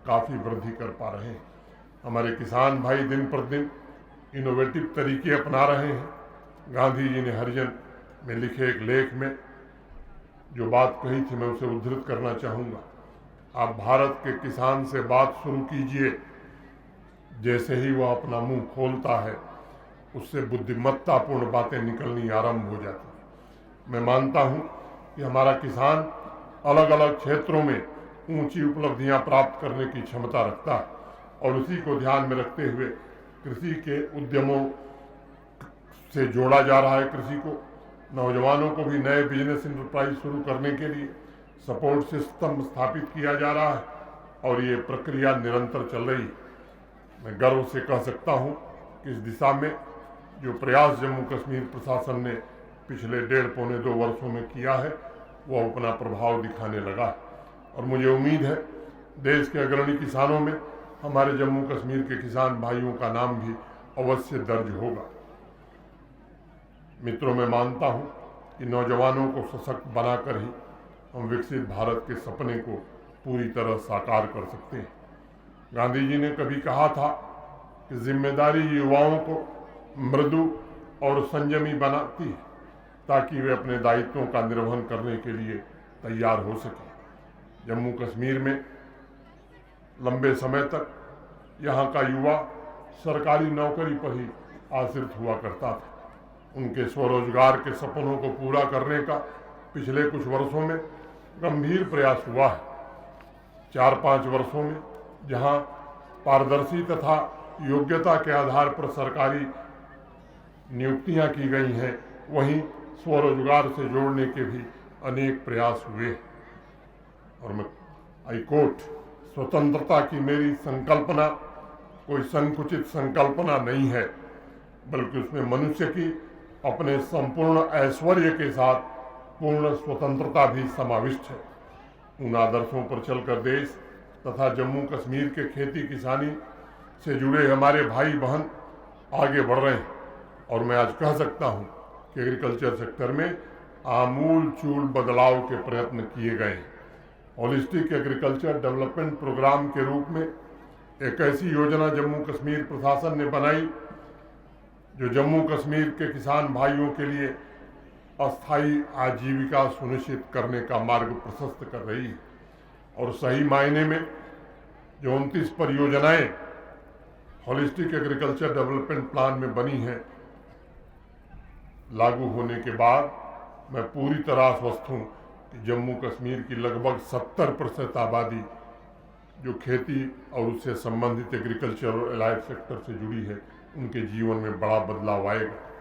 काफ़ी वृद्धि कर पा रहे हैं। हमारे किसान भाई दिन प्रतिदिन इनोवेटिव तरीके अपना रहे हैं। गांधी जी ने हरिजन में लिखे एक लेख में जो बात कही थी, मैं उसे उद्धृत करना चाहूँगा। आप भारत के किसान से बात शुरू कीजिए, जैसे ही वह अपना मुंह खोलता है उससे बुद्धिमत्तापूर्ण बातें निकलनी आरंभ हो जाती हैं। मैं मानता हूँ कि हमारा किसान अलग अलग क्षेत्रों में ऊंची उपलब्धियां प्राप्त करने की क्षमता रखता है, और उसी को ध्यान में रखते हुए कृषि के उद्यमों से जोड़ा जा रहा है। कृषि को, नौजवानों को भी नए बिजनेस इंटरप्राइज शुरू करने के लिए सपोर्ट सिस्टम स्थापित किया जा रहा है, और ये प्रक्रिया निरंतर चल रही है। मैं गर्व से कह सकता हूँ कि इस दिशा में जो प्रयास जम्मू कश्मीर प्रशासन ने पिछले 1.5-2 वर्षों में किया है, वह अपना प्रभाव दिखाने लगा है, और मुझे उम्मीद है देश के अग्रणी किसानों में हमारे जम्मू कश्मीर के किसान भाइयों का नाम भी अवश्य दर्ज होगा। मित्रों, मैं मानता हूँ कि नौजवानों को सशक्त बनाकर ही हम विकसित भारत के सपने को पूरी तरह साकार कर सकते हैं। गांधी जी ने कभी कहा था कि जिम्मेदारी युवाओं को मृदु और संयमी बनाती है, ताकि वे अपने दायित्वों का निर्वहन करने के लिए तैयार हो सकें। जम्मू कश्मीर में लंबे समय तक यहाँ का युवा सरकारी नौकरी पर ही आश्रित हुआ करता था। उनके स्वरोजगार के सपनों को पूरा करने का पिछले कुछ वर्षों में गंभीर प्रयास हुआ है। 4-5 वर्षों में जहाँ पारदर्शी तथा योग्यता के आधार पर सरकारी नियुक्तियां की गई हैं, वहीं स्वरोजगार से जोड़ने के भी अनेक प्रयास हुए। और मैं आई कोट, स्वतंत्रता की मेरी संकल्पना कोई संकुचित संकल्पना नहीं है, बल्कि उसमें मनुष्य की अपने संपूर्ण ऐश्वर्य के साथ पूर्ण स्वतंत्रता भी समाविष्ट है। उन आदर्शों पर चलकर देश तथा जम्मू कश्मीर के खेती किसानी से जुड़े हमारे भाई बहन आगे बढ़ रहे हैं, और मैं आज कह सकता हूं कि एग्रीकल्चर सेक्टर में आमूल चूल बदलाव के प्रयत्न किए गए हैं। होलिस्टिक एग्रीकल्चर डेवलपमेंट प्रोग्राम के रूप में एक ऐसी योजना जम्मू कश्मीर प्रशासन ने बनाई जो जम्मू कश्मीर के किसान भाइयों के लिए अस्थायी आजीविका सुनिश्चित करने का मार्ग प्रशस्त कर रही है। और सही मायने में जो 29 परियोजनाएं होलिस्टिक एग्रीकल्चर डेवलपमेंट प्लान में बनी हैं, लागू होने के बाद मैं पूरी तरह आश्वस्त हूँ कि जम्मू कश्मीर की लगभग 70% आबादी जो खेती और उससे संबंधित एग्रीकल्चर और एलाइड सेक्टर से जुड़ी है, उनके जीवन में बड़ा बदलाव आएगा।